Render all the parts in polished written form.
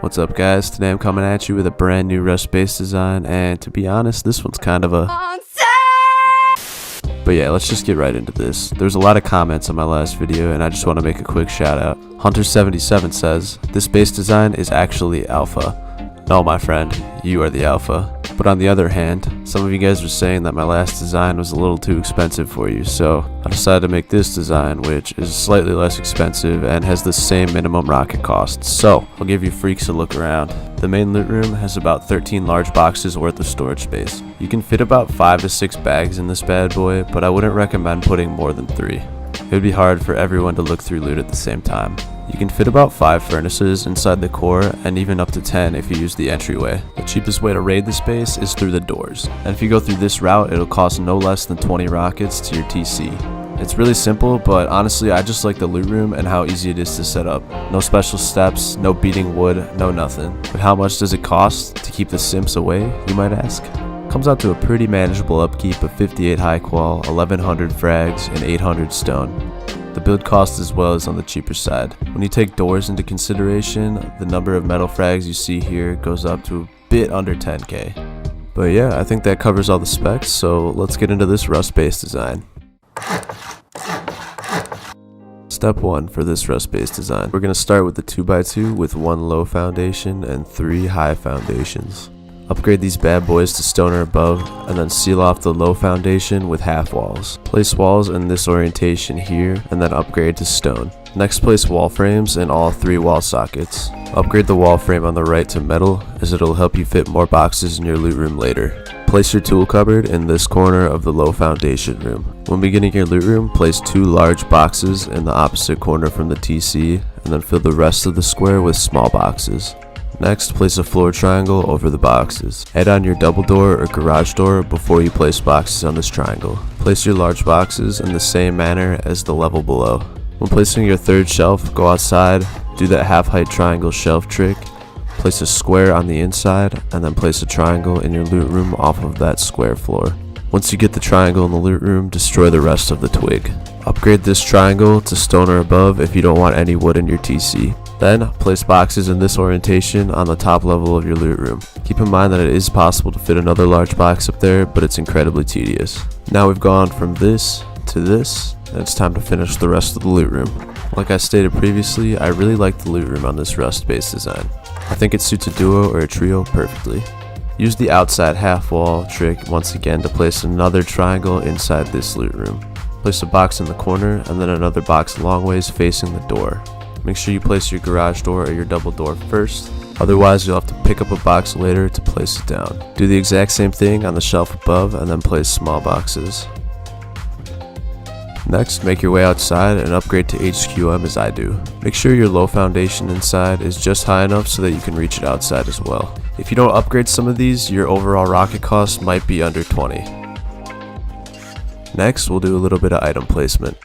What's up guys, today I'm coming at you with a brand new Rust base design, and to be honest, this one's kind of a... But yeah, let's just get right into this. There's a lot of comments on my last video and I just want to make a quick shout out. Hunter77 says, this base design is actually alpha. No my friend, you are the alpha. But on the other hand, some of you guys were saying that my last design was a little too expensive for you, so I decided to make this design, which is slightly less expensive and has the same minimum rocket cost. So, I'll give you freaks a look around. The main loot room has about 13 large boxes worth of storage space. You can fit about 5 to 6 bags in this bad boy, but I wouldn't recommend putting more than 3. It would be hard for everyone to look through loot at the same time. You can fit about 5 furnaces inside the core and even up to 10 if you use the entryway. The cheapest way to raid the space is through the doors, and if you go through this route it'll cost no less than 20 rockets to your TC. It's really simple, but honestly I just like the loot room and how easy it is to set up. No special steps, no beating wood, no nothing. But how much does it cost to keep the simps away, you might ask? Comes out to a pretty manageable upkeep of 58 high qual, 1100 frags, and 800 stone. The build cost as well is on the cheaper side. When you take doors into consideration, the number of metal frags you see here goes up to a bit under 10k. But yeah, I think that covers all the specs, so let's get into this Rust base design. Step 1 for this Rust base design. We're going to start with the 2x2 with 1 low foundation and 3 high foundations. Upgrade these bad boys to stone or above, and then seal off the low foundation with half walls. Place walls in this orientation here, and then upgrade to stone. Next, place wall frames in all 3 wall sockets. Upgrade the wall frame on the right to metal, as it'll help you fit more boxes in your loot room later. Place your tool cupboard in this corner of the low foundation room. When beginning your loot room, place 2 large boxes in the opposite corner from the TC, and then fill the rest of the square with small boxes. Next, place a floor triangle over the boxes. Add on your double door or garage door before you place boxes on this triangle. Place your large boxes in the same manner as the level below. When placing your third shelf, go outside, do that half height triangle shelf trick, place a square on the inside, and then place a triangle in your loot room off of that square floor. Once you get the triangle in the loot room, destroy the rest of the twig. Upgrade this triangle to stone or above if you don't want any wood in your TC. Then, place boxes in this orientation on the top level of your loot room. Keep in mind that it is possible to fit another large box up there, but it's incredibly tedious. Now we've gone from this to this, and it's time to finish the rest of the loot room. Like I stated previously, I really like the loot room on this Rust base design. I think it suits a duo or a trio perfectly. Use the outside half wall trick once again to place another triangle inside this loot room. Place a box in the corner and then another box long ways facing the door. Make sure you place your garage door or your double door first, otherwise you'll have to pick up a box later to place it down. Do the exact same thing on the shelf above and then place small boxes. Next, make your way outside and upgrade to HQM as I do. Make sure your low foundation inside is just high enough so that you can reach it outside as well. If you don't upgrade some of these, your overall rocket cost might be under 20. Next, we'll do a little bit of item placement.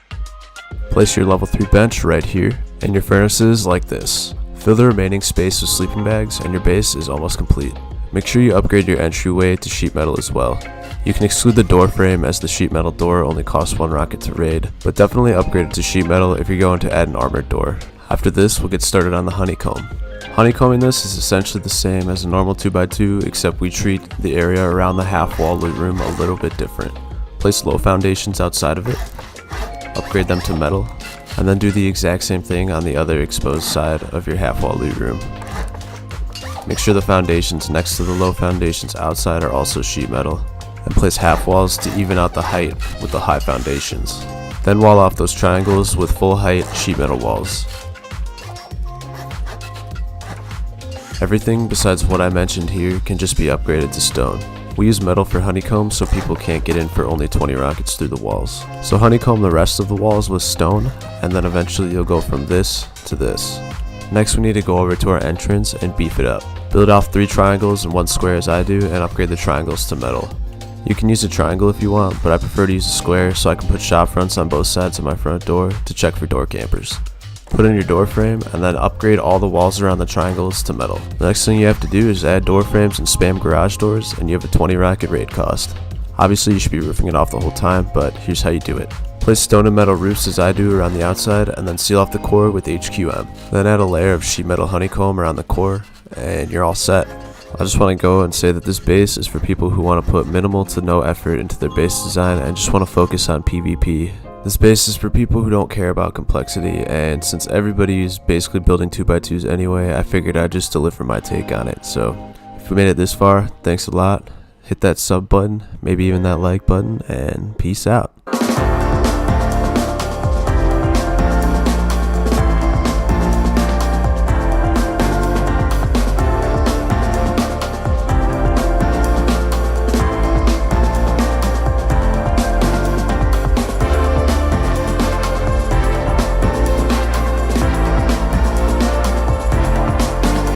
Place your level 3 bench right here, and your furnaces like this. Fill the remaining space with sleeping bags and your base is almost complete. Make sure you upgrade your entryway to sheet metal as well. You can exclude the door frame as the sheet metal door only costs 1 rocket to raid, but definitely upgrade it to sheet metal if you're going to add an armored door. After this, we'll get started on the honeycomb. Honeycombing this is essentially the same as a normal 2x2, except we treat the area around the half wall loot room a little bit different. Place low foundations outside of it, upgrade them to metal, and then do the exact same thing on the other exposed side of your half wall loot room. Make sure the foundations next to the low foundations outside are also sheet metal, and place half walls to even out the height with the high foundations. Then wall off those triangles with full height sheet metal walls. Everything besides what I mentioned here can just be upgraded to stone. We use metal for honeycomb so people can't get in for only 20 rockets through the walls. So honeycomb the rest of the walls with stone, and then eventually you'll go from this to this. Next we need to go over to our entrance and beef it up. Build off 3 triangles and 1 square as I do, and upgrade the triangles to metal. You can use a triangle if you want, but I prefer to use a square so I can put shop fronts on both sides of my front door to check for door campers. Put in your door frame and then upgrade all the walls around the triangles to metal. The next thing you have to do is add door frames and spam garage doors, and you have a 20 rocket raid cost. Obviously you should be roofing it off the whole time, but here's how you do it. Place stone and metal roofs as I do around the outside, and then seal off the core with HQM. Then add a layer of sheet metal honeycomb around the core, and you're all set. I just want to go and say that this base is for people who want to put minimal to no effort into their base design and just want to focus on PvP. This base is for people who don't care about complexity, and since everybody is basically building 2x2s anyway, I figured I'd just deliver my take on it. So if you made it this far, thanks a lot. Hit that sub button, maybe even that like button, and peace out.